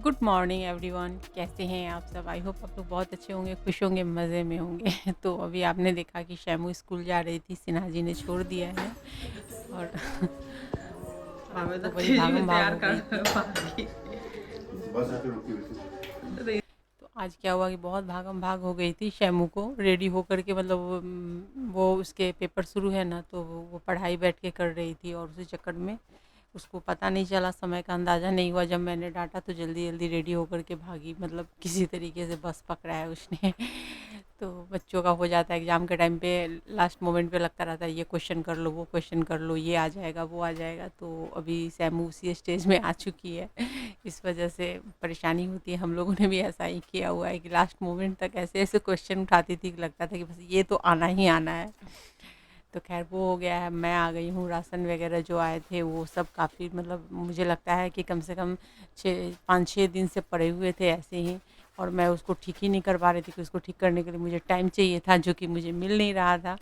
Good morning everyone, कैसे हैं आप सब? आई होप आप लोग बहुत अच्छे होंगे, खुश होंगे, मज़े में होंगे। तो अभी आपने देखा कि शैमू स्कूल जा रही थी, सिन्हा जी ने छोड़ दिया है। और आज हमें तो तो बड़ी तेजी भागम में भाग तैयार हो गई कर थी। बाकी बस आके रुकी हुई थी। तो आज क्या हुआ कि बहुत भागम भाग हो गई थी शैमू को रेडी होकर के, मतलब वो उसके पेपर शुरू है ना, तो वो पढ़ाई बैठ के कर रही थी और उसी चक्कर में उसको पता नहीं चला, समय का अंदाज़ा नहीं हुआ। जब मैंने डांटा तो जल्दी जल्दी रेडी होकर के भागी, मतलब किसी तरीके से बस पकड़ा है उसने। तो बच्चों का हो जाता है एग्ज़ाम के टाइम पे, लास्ट मोमेंट पे लगता रहता है ये क्वेश्चन कर लो, वो क्वेश्चन कर लो, ये आ जाएगा, वो आ जाएगा। तो अभी सैमू उसी स्टेज में आ चुकी है। इस वजह से परेशानी होती है। हम लोगों ने भी ऐसा ही किया हुआ है कि लास्ट मोमेंट तक ऐसे ऐसे क्वेश्चन उठाती थी कि लगता था कि बस ये तो आना ही आना है। तो खैर वो हो गया है, मैं आ गई हूँ। राशन वगैरह जो आए थे वो सब काफ़ी, मतलब मुझे लगता है कि कम से कम 5-6 दिन से पड़े हुए थे ऐसे ही। और मैं उसको ठीक ही नहीं कर पा रही थी कि उसको ठीक करने के लिए मुझे टाइम चाहिए था, जो कि मुझे मिल नहीं रहा था।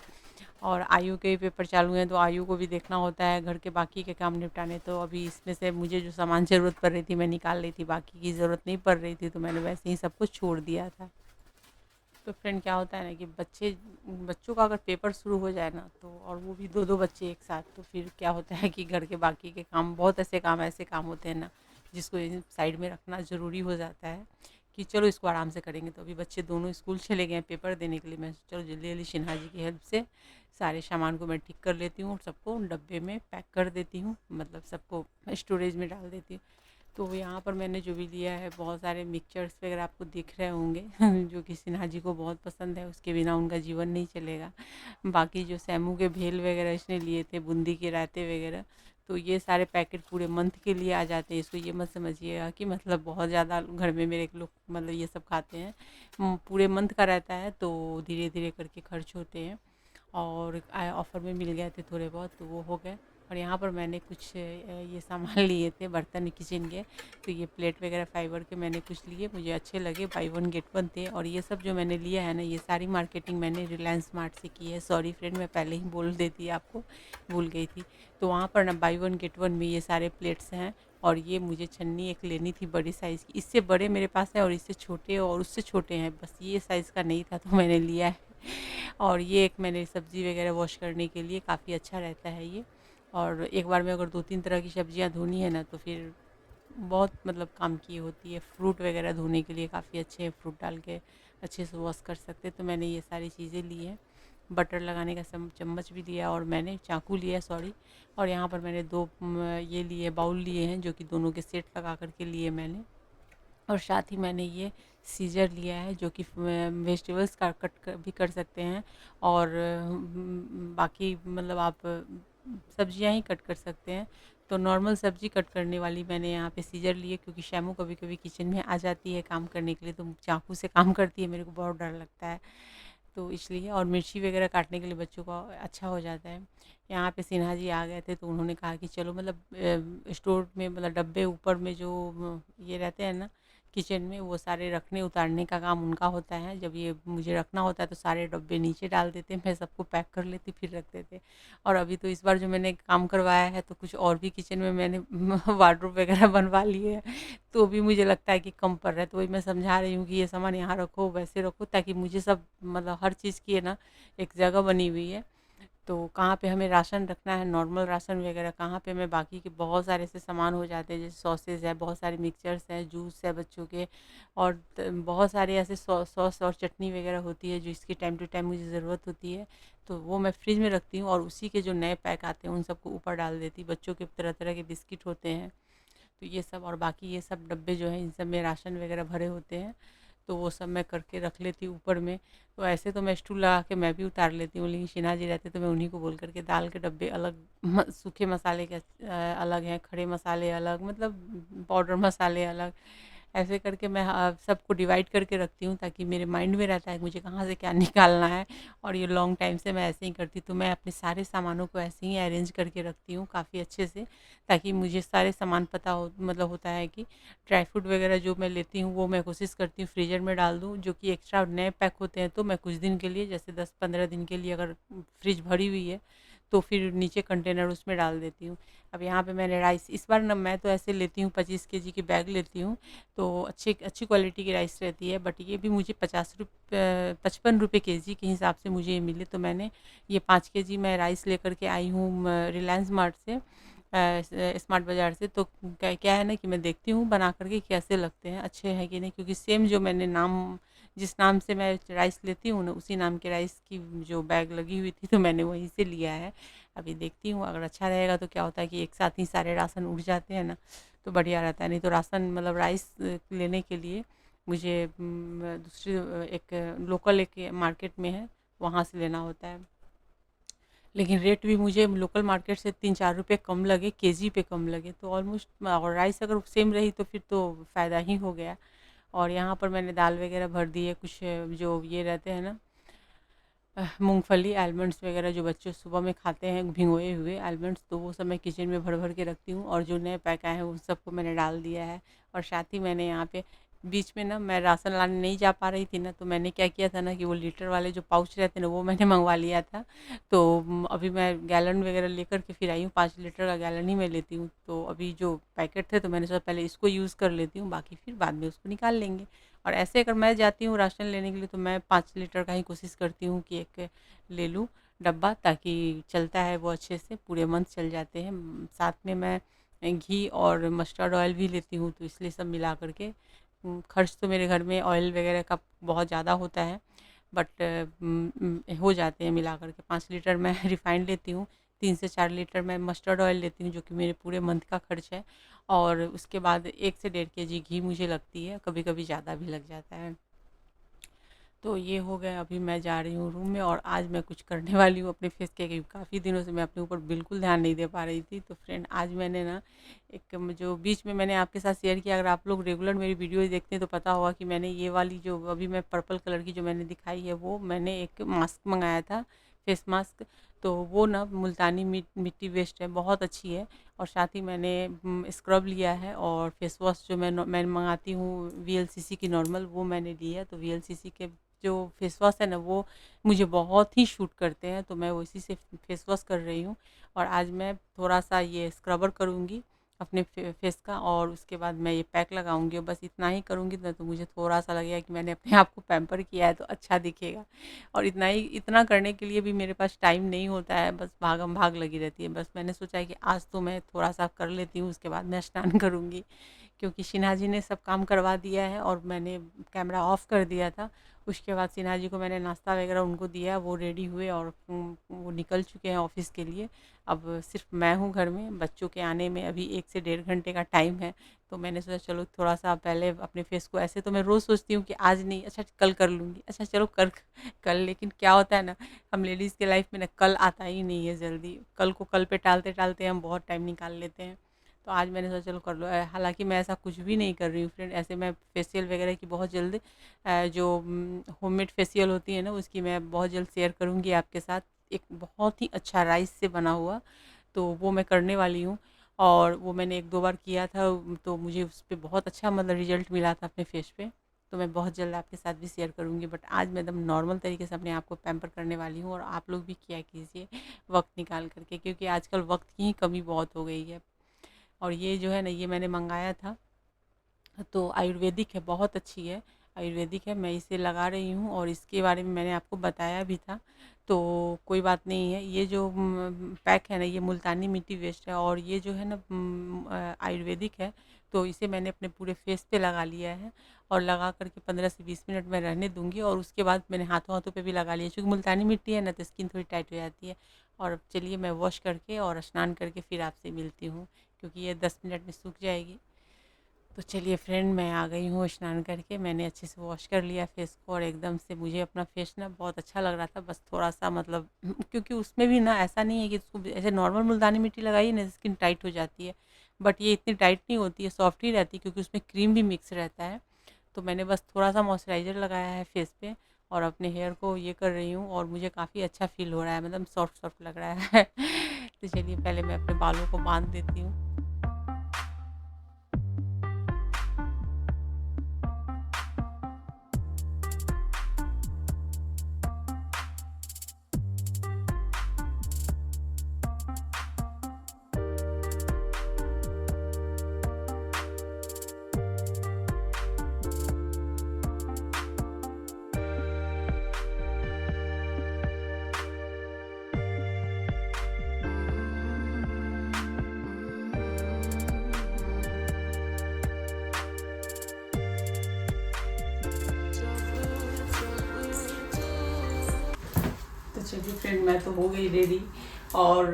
और आयु के भी पेपर चालू हैं, तो आयु को भी देखना होता है, घर के बाकी के काम निपटाने। तो अभी इसमें से मुझे जो सामान ज़रूरत पड़ रही थी मैं निकाल रही थी, बाकी की ज़रूरत नहीं पड़ रही थी, तो मैंने वैसे ही सब कुछ छोड़ दिया था। तो फ्रेंड क्या होता है ना कि बच्चों का अगर पेपर शुरू हो जाए ना, तो और वो भी दो दो बच्चे एक साथ, तो फिर क्या होता है कि घर के बाकी के काम, बहुत ऐसे काम होते हैं ना जिसको साइड में रखना ज़रूरी हो जाता है कि चलो इसको आराम से करेंगे। तो अभी बच्चे दोनों स्कूल चले गए हैं पेपर देने के लिए। मैं चलो जल्दी जल्दी सिन्हा जी की हेल्प से सारे सामान को मैं ठीक कर लेती हूँ और सबको डब्बे में पैक कर देती हूँ, मतलब सबको स्टोरेज में डाल देती हूँ। तो यहाँ पर मैंने जो भी लिया है, बहुत सारे मिक्सचर्स वगैरह आपको दिख रहे होंगे। जो कि सिन्हा जी को बहुत पसंद है, उसके बिना उनका जीवन नहीं चलेगा। बाकी जो सैमू के भेल वगैरह इसने लिए थे, बूंदी के रायते वगैरह, तो ये सारे पैकेट पूरे मंथ के लिए आ जाते हैं। इसको ये मत समझिएगा कि मतलब बहुत ज़्यादा घर में मेरे लोग मतलब ये सब खाते हैं। पूरे मंथ का रहता है, तो धीरे धीरे करके खर्च होते हैं। और ऑफ़र में मिल गए थे थोड़े बहुत, तो वो हो गए। और यहाँ पर मैंने कुछ ये सामान लिए थे बर्तन किचन के। तो ये प्लेट वगैरह फाइबर के मैंने कुछ लिए, मुझे अच्छे लगे, बाई वन गेट वन थे। और ये सब जो मैंने लिया है ना, ये सारी मार्केटिंग मैंने रिलायंस स्मार्ट से की है। सॉरी फ्रेंड, मैं पहले ही बोल देती आपको, भूल गई थी। तो वहाँ पर ना बाई वन गेट वन में ये सारे प्लेट्स हैं। और ये मुझे छन्नी एक लेनी थी बड़ी साइज़ की, इससे बड़े मेरे पास है और इससे छोटे और उससे छोटे हैं, बस ये साइज़ का नहीं था तो मैंने लिया है। और ये एक मैंने सब्ज़ी वगैरह वॉश करने के लिए काफ़ी अच्छा रहता है ये। और एक बार में अगर 2-3 तरह की सब्जियां धोनी है ना, तो फिर बहुत मतलब काम की होती है। फ्रूट वगैरह धोने के लिए काफ़ी अच्छे हैं, फ्रूट डाल के अच्छे से वॉश कर सकते हैं। तो मैंने ये सारी चीज़ें ली हैं। बटर लगाने का चम्मच भी लिया और मैंने चाकू लिया, सॉरी। और यहाँ पर मैंने दो ये लिए बाउल लिए हैं, जो कि दोनों के सेट लगा करके लिए मैंने। और साथ ही मैंने ये सीजर लिया है, जो कि वेजिटेबल्स का कट कर भी कर सकते हैं। और बाकी मतलब आप सब्जियां ही कट कर सकते हैं। तो नॉर्मल सब्जी कट करने वाली मैंने यहाँ पे सीजर लिए, क्योंकि शैमू कभी कभी किचन में आ जाती है काम करने के लिए, तो चाकू से काम करती है, मेरे को बहुत डर लगता है। तो इसलिए, और मिर्ची वगैरह काटने के लिए बच्चों का अच्छा हो जाता है। यहाँ पे सिन्हा जी आ गए थे, तो उन्होंने कहा कि चलो, मतलब स्टोर में, मतलब डब्बे ऊपर में जो ये रहते हैं ना किचन में, वो सारे रखने उतारने का काम उनका होता है। जब ये मुझे रखना होता है तो सारे डब्बे नीचे डाल देते हैं, मैं सबको पैक कर लेती फिर रख देते। और अभी तो इस बार जो मैंने काम करवाया है, तो कुछ और भी किचन में मैंने वार्डरोब वगैरह बनवा लिए हैं। तो भी मुझे लगता है कि कम पड़ रहा है, तो वही मैं समझा रही हूँ कि ये सामान यहाँ रखो, वैसे रखो, ताकि मुझे सब मतलब हर चीज़ की है ना एक जगह बनी हुई है। तो कहाँ पे हमें राशन रखना है, नॉर्मल राशन वगैरह, कहाँ पे मैं बाकी के बहुत सारे ऐसे सामान हो जाते हैं, जैसे सॉसेज है, बहुत सारे मिक्सचर्स हैं, जूस है बच्चों के। और बहुत सारे ऐसे सॉस और चटनी वगैरह होती है जो इसके टाइम टू टाइम मुझे ज़रूरत होती है। तो वो मैं फ्रिज में रखती हूँ, और उसी के जो नए पैक आते हैं उन सबको ऊपर डाल देती। बच्चों के तरह तरह के बिस्किट होते हैं, तो ये सब, और बाकी ये सब डब्बे जो हैं इन सब में राशन वगैरह भरे होते हैं। तो वो सब मैं करके रख लेती हूँ ऊपर में। तो ऐसे तो मैं स्टूल लगा के मैं भी उतार लेती हूँ, लेकिन सिन्हा जी रहते तो मैं उन्हीं को बोल करके दाल के डब्बे अलग, सूखे मसाले के अलग हैं, खड़े मसाले अलग, मतलब पाउडर मसाले अलग, ऐसे करके मैं सबको डिवाइड करके रखती हूँ, ताकि मेरे माइंड में रहता है कि मुझे कहाँ से क्या निकालना है। और ये लॉन्ग टाइम से मैं ऐसे ही करती, तो मैं अपने सारे सामानों को ऐसे ही अरेंज करके रखती हूँ काफ़ी अच्छे से, ताकि मुझे सारे सामान पता हो, मतलब होता है कि ड्राई फ्रूट वगैरह जो मैं लेती हूँ वो मैं कोशिश करती हूँ फ्रीज़र में डाल दूँ, जो कि एक्स्ट्रा नए पैक होते हैं तो मैं कुछ दिन के लिए, जैसे 10-15 दिन के लिए अगर फ्रिज भरी हुई है, तो फिर नीचे कंटेनर उसमें डाल देती हूँ। अब यहाँ पे मैंने राइस इस बार ना, मैं तो ऐसे लेती हूँ 25 केजी की बैग लेती हूँ, तो अच्छी क्वालिटी की राइस रहती है, बट ये भी मुझे 55 रुपये केजी के हिसाब से मुझे ये मिले, तो मैंने ये 5 केजी मैं राइस लेकर के आई हूँ रिलायंस मार्ट से, स्मार्ट बाज़ार से। तो क्या क्या है ना कि मैं देखती हूँ बना करके कैसे लगते हैं, अच्छे हैं कि नहीं, क्योंकि सेम जो मैंने जिस नाम से मैं राइस लेती हूँ ना, उसी नाम के राइस की जो बैग लगी हुई थी, तो मैंने वहीं से लिया है। अभी देखती हूँ अगर अच्छा रहेगा तो क्या होता है कि एक साथ ही सारे राशन उठ जाते हैं ना, तो बढ़िया रहता है। नहीं तो राशन मतलब राइस लेने के लिए मुझे दूसरी एक लोकल एक मार्केट में है, वहाँ से लेना होता है। लेकिन रेट भी मुझे लोकल मार्केट से 3-4 रुपए कम लगे, केजी पे कम लगे, तो ऑलमोस्ट, और राइस अगर सेम रही तो फिर तो फ़ायदा ही हो गया। और यहाँ पर मैंने दाल वगैरह भर दी है, कुछ जो ये रहते हैं ना मूंगफली आलमंड्स वगैरह जो बच्चे सुबह में खाते हैं, भिगोए हुए आलमंड्स, तो वो सब मैं किचन में भर भर के रखती हूँ, और जो नए पैक आए हैं उन सबको मैंने डाल दिया है। और साथ ही मैंने यहाँ पे बीच में ना, मैं राशन लाने नहीं जा पा रही थी ना, तो मैंने क्या किया था ना कि वो लीटर वाले जो पाउच रहते हैं ना, वो मैंने मंगवा लिया था। तो अभी मैं गैलन वगैरह लेकर के फिर आई हूँ, 5 लीटर का गैलन ही मैं लेती हूँ। तो अभी जो पैकेट थे तो मैंने सोचा पहले इसको यूज़ कर लेती हूँ, बाकी फिर बाद में उसको निकाल लेंगे। और ऐसे अगर मैं जाती हूँ राशन लेने के लिए तो मैं 5 लीटर का ही कोशिश करती हूँ कि एक ले लूँ डब्बा, ताकि चलता है वो अच्छे से, पूरे मंथ चल जाते हैं। साथ में मैं घी और मस्टर्ड ऑयल भी लेती हूँ, तो इसलिए सब मिला करके खर्च तो मेरे घर में ऑयल वगैरह का बहुत ज़्यादा होता है, बट हो जाते हैं मिला करके। 5 लीटर मैं रिफाइंड लेती हूँ, 3 से 4 लीटर मैं मस्टर्ड ऑयल लेती हूँ, जो कि मेरे पूरे मंथ का खर्च है। और उसके बाद 1 से 1.5 केजी घी मुझे लगती है, कभी कभी ज़्यादा भी लग जाता है। तो ये हो गया, अभी मैं जा रही हूँ रूम में, और आज मैं कुछ करने वाली हूँ अपने फेस के, क्योंकि काफ़ी दिनों से मैं अपने ऊपर बिल्कुल ध्यान नहीं दे पा रही थी। तो फ्रेंड, आज मैंने ना एक जो बीच में मैंने आपके साथ शेयर किया, अगर आप लोग रेगुलर मेरी वीडियोज़ देखते हैं तो पता होगा कि मैंने ये वाली जो अभी मैं पर्पल कलर की जो मैंने दिखाई है, वो मैंने एक मास्क मंगाया था, फेस मास्क। तो वो ना मुल्तानी मिट्टी वेस्ट है, बहुत अच्छी है। और साथ ही मैंने स्क्रब लिया है, और फेस वॉश जो मैं मंगाती हूँ वीएलसीसी की नॉर्मल, वो मैंने ली है। तो वीएलसीसी के जो फेस वॉश है ना, वो मुझे बहुत ही शूट करते हैं, तो मैं वो इसी से फेस वॉश कर रही हूँ। और आज मैं थोड़ा सा ये स्क्रबर करूँगी अपने फेस का, और उसके बाद मैं ये पैक लगाऊंगी, और बस इतना ही करूँगी ना, तो मुझे थोड़ा सा लगेगा कि मैंने अपने आप को पैम्पर किया है, तो अच्छा दिखेगा। और इतना करने के लिए भी मेरे पास टाइम नहीं होता है, बस भागम भाग लगी रहती है। बस मैंने सोचा है कि आज तो मैं थोड़ा सा कर लेती हूँ, उसके बाद मैं स्नान करूँगी, क्योंकि सिन्हा जी ने सब काम करवा दिया है, और मैंने कैमरा ऑफ कर दिया था। उसके बाद सिन्हा जी को मैंने नाश्ता वगैरह उनको दिया, वो रेडी हुए और वो निकल चुके हैं ऑफ़िस के लिए। अब सिर्फ मैं हूँ घर में, बच्चों के आने में अभी 1 से 1.5 घंटे का टाइम है। तो मैंने सोचा चलो थोड़ा-सा पहले अपने फेस को, ऐसे तो मैं रोज़ सोचती हूँ कि आज नहीं, अच्छा कल कर लूँगी, अच्छा चलो कल, लेकिन क्या होता है ना, हम लेडीज़ के लाइफ में ना कल आता ही नहीं है जल्दी। कल को कल पे टालते-टालते हम बहुत टाइम निकाल लेते हैं। तो आज मैंने सोचा चलो कर लो। हालाँकि मैं ऐसा कुछ भी नहीं कर रही हूँ फ्रेंड, ऐसे मैं फेशियल वगैरह की बहुत जल्द जो होममेड फेशियल होती है ना, उसकी मैं बहुत जल्द शेयर करूँगी आपके साथ। एक बहुत ही अच्छा राइस से बना हुआ, तो वो मैं करने वाली हूँ। और वो मैंने 1-2 बार किया था, तो मुझे उस पे बहुत अच्छा मतलब रिज़ल्ट मिला था अपने फेस पे। तो मैं बहुत जल्द आपके साथ भी शेयर करूँगी, बट आज मैं एकदम नॉर्मल तरीके से अपने आप को पैम्पर करने वाली हूँ, और आप लोग भी किया कीजिए वक़्त निकाल कर के, क्योंकि आजकल वक़्त की ही कमी बहुत हो गई है। और ये जो है ना, ये मैंने मँगाया था, तो आयुर्वेदिक है, बहुत अच्छी है, आयुर्वेदिक है, मैं इसे लगा रही हूँ, और इसके बारे में मैंने आपको बताया भी था। तो कोई बात नहीं है, ये जो पैक है ना, ये मुल्तानी मिट्टी वेस्ट है, और ये जो है ना आयुर्वेदिक है। तो इसे मैंने अपने पूरे फेस पे लगा लिया है, और लगा करके 15 से 20 मिनट मैं रहने दूंगी, और उसके बाद मैंने हाथों हाथों पे भी लगा लिया, क्योंकि मुल्तानी मिट्टी है ना, तो स्किन थोड़ी टाइट हो जाती है। और अब चलिए मैं वॉश करके और स्नान करके फिर आपसे मिलती हूँ, क्योंकि ये 10 मिनट में सूख जाएगी। तो चलिए फ्रेंड, मैं आ गई हूँ स्नान करके, मैंने अच्छे से वॉश कर लिया फेस को, और एकदम से मुझे अपना फेस ना बहुत अच्छा लग रहा था। बस थोड़ा सा मतलब क्योंकि उसमें भी ना ऐसा नहीं है कि उसको ऐसे नॉर्मल मुल्तानी मिट्टी लगाई ना स्किन टाइट हो जाती है, बट ये इतनी टाइट नहीं होती है, सॉफ्ट ही रहती है, क्योंकि उसमें क्रीम भी मिक्स रहता है। तो मैंने बस थोड़ा सा मॉइस्चराइज़र लगाया है फेस पे, और अपने हेयर को ये कर रही हूँ, और मुझे काफ़ी अच्छा फील हो रहा है, मतलब सॉफ्ट सॉफ्ट लग रहा है। तो चलिए पहले मैं अपने बालों को बांध देती हूँ। जी फ्रेंड, मैं तो हो गई रेडी। और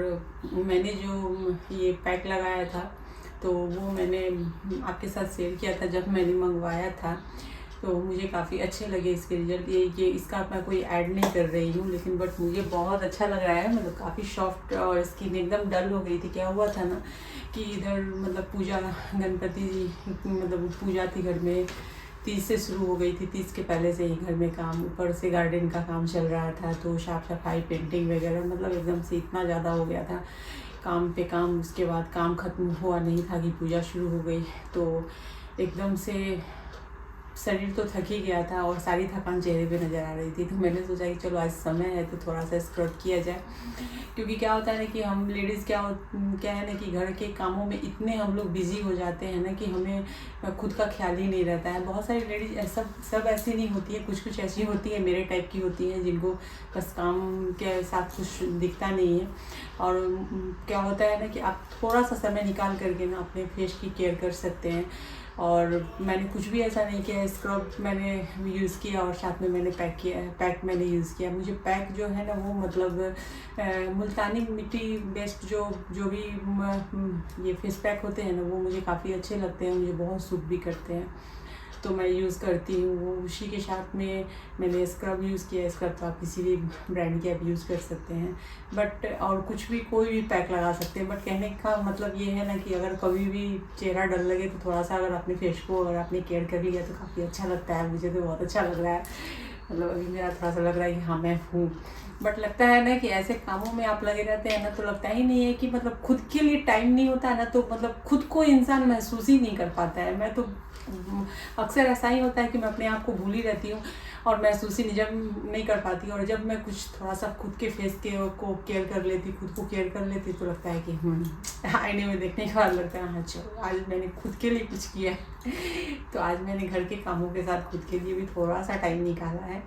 मैंने जो ये पैक लगाया था तो वो मैंने आपके साथ शेयर किया था जब मैंने मंगवाया था। तो मुझे काफ़ी अच्छे लगे इसके रिज़ल्ट। ये इसका मैं कोई ऐड नहीं कर रही हूँ, लेकिन बट मुझे बहुत अच्छा लग रहा है। मतलब काफ़ी सॉफ्ट और स्किन एकदम डल हो गई थी। क्या हुआ था ना कि इधर मतलब पूजा, गणपति मतलब पूजा थी घर में, 30 से शुरू हो गई थी। 30 के पहले से ही घर में काम, ऊपर से गार्डन का काम चल रहा था, तो साफ सफाई, पेंटिंग वगैरह, मतलब एकदम से इतना ज़्यादा हो गया था काम पे काम। उसके बाद काम ख़त्म हुआ नहीं था कि पूजा शुरू हो गई, तो एकदम से शरीर तो थक ही गया था और सारी थकान चेहरे पे नज़र आ रही थी। तो मैंने सोचा कि चलो आज समय है तो थोड़ा सा स्क्रब किया जाए। क्योंकि क्या होता है ना कि हम लेडीज़ क्या है ना कि घर के कामों में इतने हम लोग बिज़ी हो जाते हैं ना कि हमें खुद का ख्याल ही नहीं रहता है। बहुत सारी लेडीज़ सब ऐसी नहीं होती है, कुछ ऐसी होती है, मेरे टाइप की होती हैं, जिनको बस काम के साथ कुछ दिखता नहीं है। और क्या होता है ना कि आप थोड़ा सा समय निकाल करके ना अपने फेस की केयर कर सकते हैं। और मैंने कुछ भी ऐसा नहीं किया, स्क्रब मैंने यूज़ किया और साथ में मैंने पैक मैंने यूज़ किया। मुझे पैक जो है ना वो मतलब मुल्तानी मिट्टी बेस्ड जो भी ये फेस पैक होते हैं ना, वो मुझे काफ़ी अच्छे लगते हैं, मुझे बहुत सूट भी करते हैं, तो मैं यूज़ करती हूँ वो। उसी के साथ में मैंने स्क्रब यूज़ किया। स्क्रब तो आप किसी भी ब्रांड के आप यूज़ कर सकते हैं, बट और कुछ भी कोई भी पैक लगा सकते हैं। बट कहने का मतलब ये है ना कि अगर कभी भी चेहरा डल लगे तो थोड़ा सा अगर अपने फेस को अगर आपने केयर कर लिया तो काफ़ी अच्छा लगता है। मुझे तो बहुत अच्छा लग रहा है। मतलब अभी मेरा थोड़ा सा लग रहा है कि हाँ मैं हूँ। बट लगता है ना कि ऐसे कामों में आप लगे रहते हैं ना, तो लगता ही नहीं है कि मतलब खुद के लिए टाइम नहीं होता है ना, तो मतलब खुद को इंसान महसूस ही नहीं कर पाता है। मैं तो अक्सर ऐसा ही होता है कि मैं अपने आप को भूल ही रहती हूँ और महसूस ही नहीं कर पाती। और जब मैं कुछ थोड़ा सा खुद के फेस को केयर कर लेती, खुद को केयर कर लेती, तो लगता है कि आईने में देखने के बाद लगता है हाँ चलो आज मैंने खुद के लिए कुछ किया है। तो आज मैंने घर के कामों के साथ खुद के लिए भी थोड़ा सा टाइम निकाला है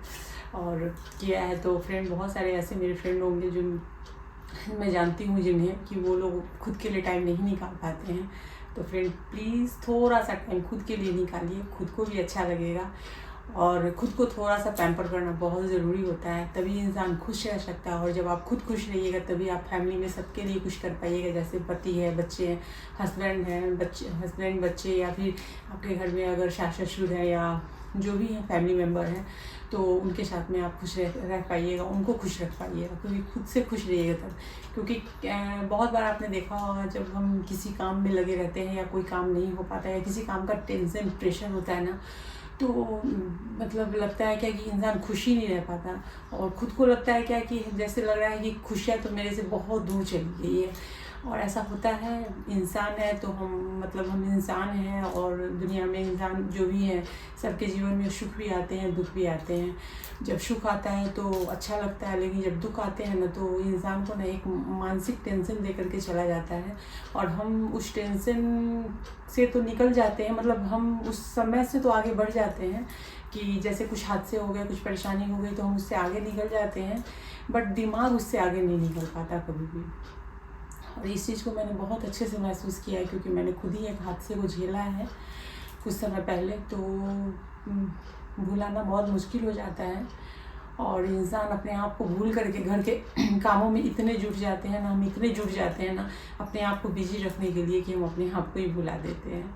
और किया है। तो फ्रेंड, बहुत सारे ऐसे मेरे फ्रेंड होंगे जो मैं जानती हूँ जिन्हें कि वो लोग खुद के लिए टाइम नहीं निकाल पाते हैं। तो फ्रेंड प्लीज़ थोड़ा सा टाइम खुद के लिए निकालिए, खुद को भी अच्छा लगेगा। और खुद को थोड़ा सा पैम्पर करना बहुत ज़रूरी होता है, तभी इंसान खुश रह सकता है। और जब आप खुद खुश रहिएगा तभी आप फैमिली में सबके लिए कुछ कर पाइएगा। जैसे पति है, बच्चे हैं, हस्बैंड बच्चे, या फिर आपके घर में अगर सास ससुर है या जो भी हैं फैमिली मेम्बर हैं, तो उनके साथ में आप खुश रह पाइएगा, उनको खुश रख पाइएगा। क्योंकि खुद से खुश रहिएगा तब। क्योंकि बहुत बार आपने देखा होगा जब हम किसी काम में लगे रहते हैं या कोई काम नहीं हो पाता है या किसी काम का टेंशन प्रेशर होता है ना, तो मतलब लगता है क्या कि इंसान खुश ही नहीं रह पाता। और ख़ुद को लगता है क्या कि जैसे लग रहा है कि खुशियाँ तो मेरे से बहुत दूर चली गई है। और ऐसा होता है, इंसान है तो हम इंसान हैं, और दुनिया में इंसान जो भी है सबके जीवन में सुख भी आते हैं, दुख भी आते हैं। जब सुख आता है तो अच्छा लगता है, लेकिन जब दुख आते हैं ना तो इंसान को ना एक मानसिक टेंशन दे करके चला जाता है। और हम उस टेंशन से तो निकल जाते हैं, मतलब हम उस समय से तो आगे बढ़ जाते हैं कि जैसे कुछ हादसे हो गए, कुछ परेशानी हो गई तो हम उससे आगे निकल जाते हैं, बट दिमाग उससे आगे नहीं निकल पाता कभी भी। और इस चीज़ को मैंने बहुत अच्छे से महसूस किया है, क्योंकि मैंने खुद ही एक हादसे को झेला है कुछ समय पहले। तो भुलाना बहुत मुश्किल हो जाता है, और इंसान अपने आप को भूल करके घर के कामों में इतने जुट जाते हैं ना, हम इतने जुट जाते हैं ना अपने आप को बिजी रखने के लिए, कि हम अपने आप को ही भुला देते हैं।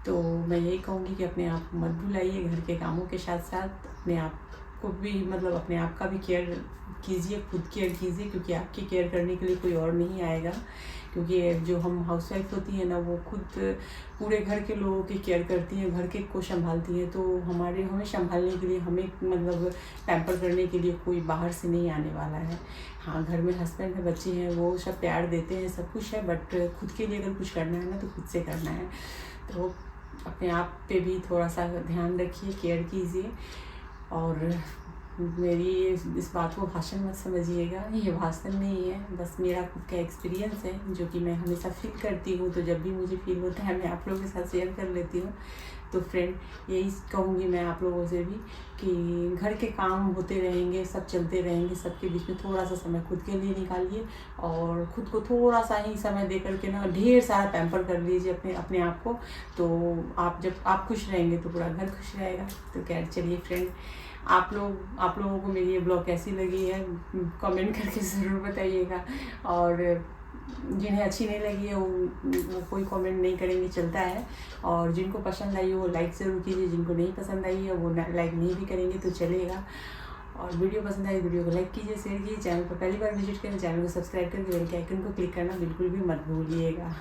तो मैं यही कहूँगी कि अपने आप को मत भुलाइए, घर के कामों के साथ साथ अपने आप को भी, मतलब अपने आप का भी केयर कीजिए, खुद केयर कीजिए, क्योंकि आपकी केयर करने के लिए कोई और नहीं आएगा। क्योंकि जो हम हाउसवाइफ होती हैं ना, वो खुद पूरे घर के लोगों की केयर करती हैं, घर के को संभालती हैं, तो हमें संभालने के लिए, हमें मतलब पैम्पर करने के लिए कोई बाहर से नहीं आने वाला है। हाँ, घर में हस्बैंड है, बच्चे हैं, वो सब प्यार देते हैं, सब कुछ है, बट खुद के लिए अगर कुछ करना है ना तो खुद से करना है। तो अपने आप पे भी थोड़ा सा ध्यान रखिए, केयर कीजिए। और मेरी इस बात को भाषण मत समझिएगा, ये भाषण नहीं है, बस मेरा खुद का एक्सपीरियंस है जो कि मैं हमेशा फील करती हूँ। तो जब भी मुझे फील होता है मैं आप लोगों के साथ शेयर कर लेती हूँ। तो फ्रेंड, यही कहूँगी मैं आप लोगों से भी कि घर के काम होते रहेंगे, सब चलते रहेंगे, सबके बीच में थोड़ा सा समय खुद के लिए निकालिए, और खुद को थोड़ा सा ही समय दे करके ना ढेर सारा पैम्पर कर लीजिए अपने आप को। तो जब आप खुश रहेंगे तो पूरा घर खुश रहेगा। तो खैर चलिए फ्रेंड, आप लोगों को मेरी ये ब्लॉग कैसी लगी है कमेंट करके ज़रूर बताइएगा। और जिन्हें अच्छी नहीं लगी है वो कोई कमेंट नहीं करेंगे, चलता है। और जिनको पसंद आई वो लाइक ज़रूर कीजिए, जिनको नहीं पसंद आई है वो लाइक नहीं भी करेंगे तो चलेगा। और वीडियो पसंद आई वीडियो को लाइक कीजिए, शेयर कीजिए। चैनल पर पहली बार विजिट करें चैनल को सब्सक्राइब करके बेल के आइकन को क्लिक करना बिल्कुल भी मत भूलिएगा।